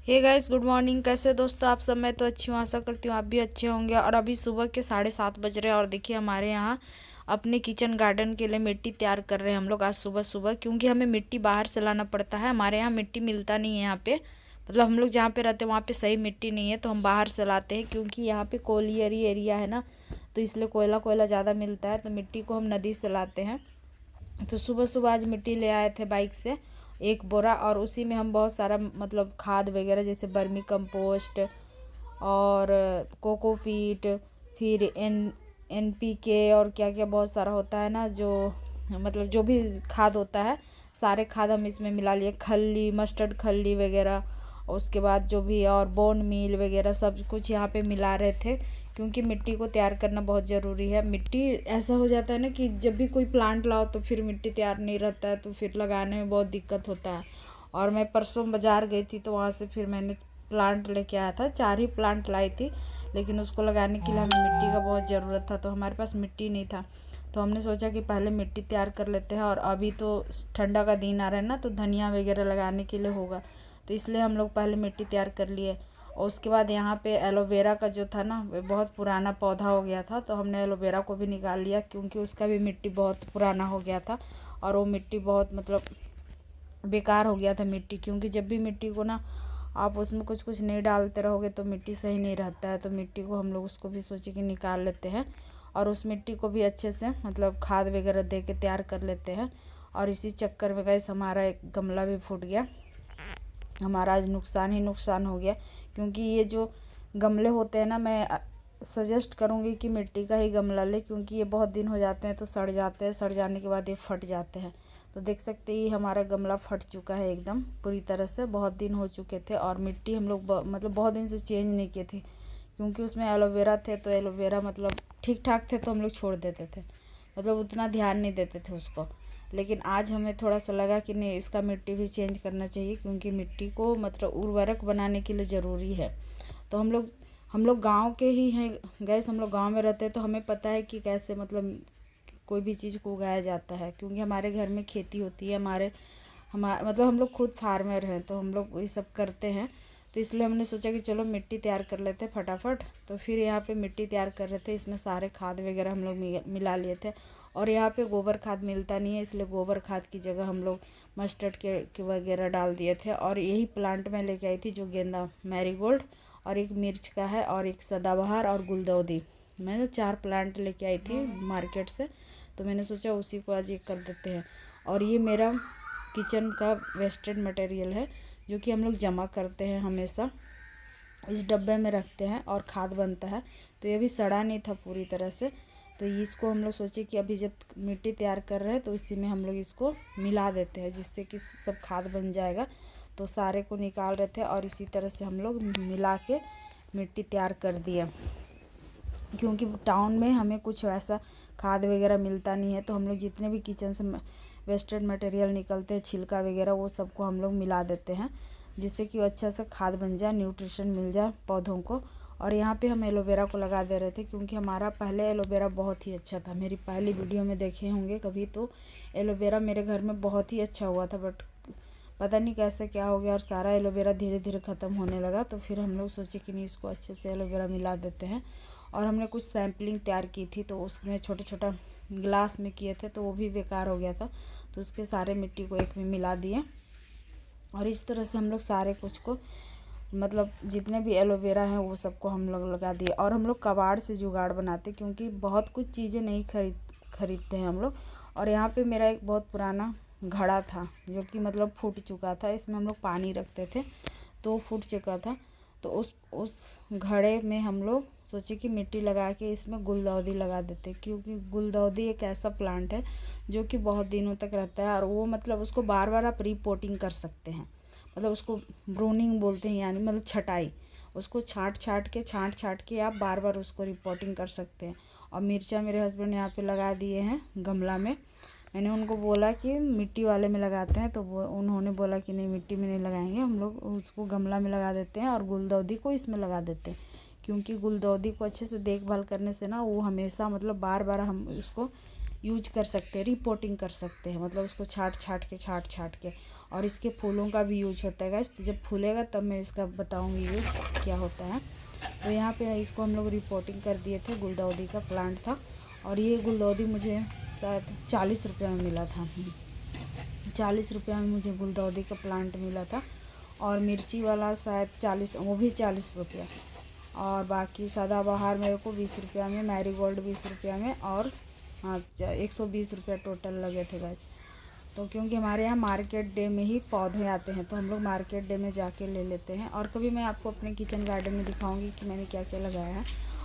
Hey guys, good morning. कैसे दोस्तों आप सब? मैं तो अच्छी हूँ, आशा करती हूँ आप भी अच्छे होंगे। और अभी सुबह के 7:30 बज रहे हैं और देखिए हमारे यहाँ अपने किचन गार्डन के लिए मिट्टी तैयार कर रहे हैं हम लोग आज सुबह सुबह, क्योंकि हमें मिट्टी बाहर से लाना पड़ता है। हमारे यहाँ मिट्टी मिलता नहीं है यहाँ पे, मतलब हम लोग जहाँ पे रहते हैं वहाँ पे सही मिट्टी नहीं है, तो हम बाहर से लाते हैं क्योंकि यहाँ पे कोलियरी एरिया है ना, तो इसलिए कोयला कोयला ज़्यादा मिलता है, तो मिट्टी को हम नदी से लाते हैं। तो सुबह सुबह आज मिट्टी ले आए थे बाइक से 1 बोरा, और उसी में हम बहुत सारा मतलब खाद वगैरह जैसे बर्मी कंपोस्ट और कोकोपीट, फिर NPK और क्या क्या बहुत सारा होता है ना, जो मतलब जो भी खाद होता है सारे खाद हम इसमें मिला लिए। खल्ली, मस्टर्ड खल्ली वगैरह, और उसके बाद जो भी और बोन मील वगैरह सब कुछ यहाँ पे मिला रहे थे, क्योंकि मिट्टी को तैयार करना बहुत ज़रूरी है। मिट्टी ऐसा हो जाता है ना कि जब भी कोई प्लांट लाओ तो फिर मिट्टी तैयार नहीं रहता है, तो फिर लगाने में बहुत दिक्कत होता है। और मैं परसों बाज़ार गई थी तो वहाँ से फिर मैंने प्लांट लेके आया था, 4 ही प्लांट लाई थी, लेकिन उसको लगाने के लिए हमें मिट्टी का बहुत ज़रूरत था, तो हमारे पास मिट्टी नहीं था। तो हमने सोचा कि पहले मिट्टी तैयार कर लेते हैं, और अभी तो ठंडा का दिन आ रहा है ना, तो धनिया वगैरह लगाने के लिए होगा, तो इसलिए हम लोग पहले मिट्टी तैयार कर लिए। और उसके बाद यहाँ पे एलोवेरा का जो था ना, वो बहुत पुराना पौधा हो गया था, तो हमने एलोवेरा को भी निकाल लिया, क्योंकि उसका भी मिट्टी बहुत पुराना हो गया था, और वो मिट्टी बहुत मतलब बेकार हो गया था मिट्टी, क्योंकि जब भी मिट्टी को ना आप उसमें कुछ कुछ नहीं डालते रहोगे तो मिट्टी सही नहीं रहता है। तो मिट्टी को हम लोग उसको भी सोचे कि निकाल लेते हैं, और उस मिट्टी को भी अच्छे से मतलब खाद वगैरह दे के तैयार कर लेते हैं। और इसी चक्कर में गैस हमारा एक गमला भी फूट गया, हमारा आज नुकसान ही नुकसान हो गया। क्योंकि ये जो गमले होते हैं ना, मैं सजेस्ट करूँगी कि मिट्टी का ही गमला ले, क्योंकि ये बहुत दिन हो जाते हैं तो सड़ जाते हैं, सड़ जाने के बाद ये फट जाते हैं। तो देख सकते ही हमारा गमला फट चुका है एकदम पूरी तरह से, बहुत दिन हो चुके थे। और मिट्टी हम लोग मतलब बहुत दिन से चेंज नहीं किए थे, क्योंकि उसमें एलोवेरा थे, तो एलोवेरा मतलब ठीक ठाक थे तो हम लोग छोड़ देते थे, मतलब उतना ध्यान नहीं देते थे उसको। लेकिन आज हमें थोड़ा सा लगा कि नहीं, इसका मिट्टी भी चेंज करना चाहिए, क्योंकि मिट्टी को मतलब उर्वरक बनाने के लिए ज़रूरी है। तो हम लोग गांव के ही हैं गैस, हम लोग गांव में रहते हैं, तो हमें पता है कि कैसे मतलब कोई भी चीज़ को उगाया जाता है, क्योंकि हमारे घर में खेती होती है, हमारे मतलब हम लोग खुद फार्मर हैं, तो हम लोग ये सब करते हैं। तो इसलिए हमने सोचा कि चलो मिट्टी तैयार कर लेते हैं फटाफट। तो फिर यहाँ पे मिट्टी तैयार कर रहे थे, इसमें सारे खाद वगैरह हम लोग मिला लिए थे। और यहाँ पे गोबर खाद मिलता नहीं है, इसलिए गोबर खाद की जगह हम लोग मस्टर्ड के वगैरह डाल दिए थे। और यही प्लांट मैं लेके आई थी, जो गेंदा मैरीगोल्ड, और एक मिर्च का है, और एक सदाबहार और गुलदाउदी। मैंने 4 प्लांट लेके आई थी मार्केट से, तो मैंने सोचा उसी को आज ये कर देते हैं। और ये मेरा किचन का वेस्टेड मटेरियल है, जो कि हम लोग जमा करते हैं हमेशा, इस डब्बे में रखते हैं और खाद बनता है। तो ये भी सड़ा नहीं था पूरी तरह से, तो इसको हम लोग सोचे कि अभी जब मिट्टी तैयार कर रहे हैं तो इसी में हम लोग इसको मिला देते हैं, जिससे कि सब खाद बन जाएगा। तो सारे को निकाल रहे थे, और इसी तरह से हम लोग मिला के मिट्टी तैयार कर दिए। क्योंकि टाउन में हमें कुछ वैसा खाद वगैरह मिलता नहीं है, तो हम लोग जितने भी किचन से वेस्टेड मटेरियल निकलते हैं, छिलका वगैरह, वो सबको हम लोग मिला देते हैं, जिससे कि अच्छा सा खाद बन जाए, न्यूट्रिशन मिल जाए पौधों को। और यहाँ पे हम एलोवेरा को लगा दे रहे थे, क्योंकि हमारा पहले एलोवेरा बहुत ही अच्छा था। मेरी पहली वीडियो में देखे होंगे कभी, तो एलोवेरा मेरे घर में बहुत ही अच्छा हुआ था, बट पता नहीं कैसे क्या हो गया, और सारा एलोवेरा धीरे धीरे ख़त्म होने लगा। तो फिर हम लोग सोचे कि नहीं, इसको अच्छे से एलोवेरा मिला देते हैं। और हमने कुछ सैम्पलिंग तैयार की थी, तो उसमें छोटा छोटा ग्लास में किए थे, तो वो भी बेकार हो गया था, तो उसके सारे मिट्टी को एक में मिला दिए। और इस तरह से हम लोग सारे कुछ को मतलब जितने भी एलोवेरा हैं वो सबको हम लोग लगा दिए। और हम लोग कबाड़ से जुगाड़ बनाते, क्योंकि बहुत कुछ चीज़ें नहीं खरीदते हैं हम लोग। और यहाँ पे मेरा एक बहुत पुराना घड़ा था, जो कि मतलब फूट चुका था, इसमें हम लोग पानी रखते थे, तो फूट चुका था। तो उस घड़े में हम लोग सोचे कि मिट्टी लगा के इसमें गुलदाउदी लगा देते, क्योंकि गुलदाउदी एक ऐसा प्लांट है जो कि बहुत दिनों तक रहता है, और वो मतलब उसको बार बार आप रीपोर्टिंग कर सकते हैं, मतलब उसको ब्रूनिंग बोलते हैं, यानी मतलब छटाई, उसको छांट छांट के आप बार बार उसको रिपोर्टिंग कर सकते हैं। और मिर्चा मेरे हस्बैंड यहाँ पे लगा दिए हैं गमला में। मैंने उनको बोला कि मिट्टी वाले में लगाते हैं, तो वो उन्होंने बोला कि नहीं, मिट्टी में नहीं लगाएंगे, हम लोग उसको गमला में लगा देते हैं, और गुलदाउदी को इसमें लगा देते हैं। क्योंकि गुलदाउदी को अच्छे से देखभाल करने से ना, वो हमेशा मतलब बार बार हम उसको यूज कर सकते हैं, रिपोर्टिंग कर सकते हैं, मतलब उसको छाट छाट के और इसके फूलों का भी यूज होता है गाइस। तो जब फूलेगा तब मैं इसका बताऊंगी यूज क्या होता है। तो यहाँ पे इसको हम लोग रिपोर्टिंग कर दिए थे। गुलदाउदी का प्लांट था और ये गुलदाउदी मुझे शायद 40 रुपये में मिला था। 40 रुपये में मुझे गुलदाउदी का प्लांट मिला था। और मिर्ची वाला शायद 40, वो भी 40 रुपये। और बाकी सदाबहार मेरे को 20 रुपया में, मैरीगोल्ड 20 रुपया में, और हाँ 120 रुपया टोटल लगे थे गाइस। तो क्योंकि हमारे यहाँ मार्केट डे में ही पौधे आते हैं तो हम लोग मार्केट डे में जाके ले लेते हैं। और कभी मैं आपको अपने किचन गार्डन में दिखाऊंगी कि मैंने क्या क्या लगाया है।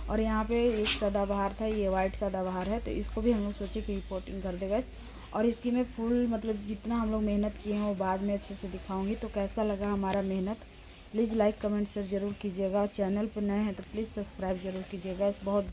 और यहाँ पे एक सदाबहार था, ये वाइट सदाबहार है, तो इसको भी हम लोग सोचे कि रिपोर्टिंग कर दे गाइस। और इसकी मैं फुल मतलब जितना हम लोग मेहनत किए हैं वो बाद में अच्छे से दिखाऊंगी। तो कैसा लगा हमारा मेहनत प्लीज़ लाइक कमेंट शेयर ज़रूर कीजिएगा। और चैनल पर नए हैं तो प्लीज़ सब्सक्राइब ज़रूर कीजिएगा। इस बहुत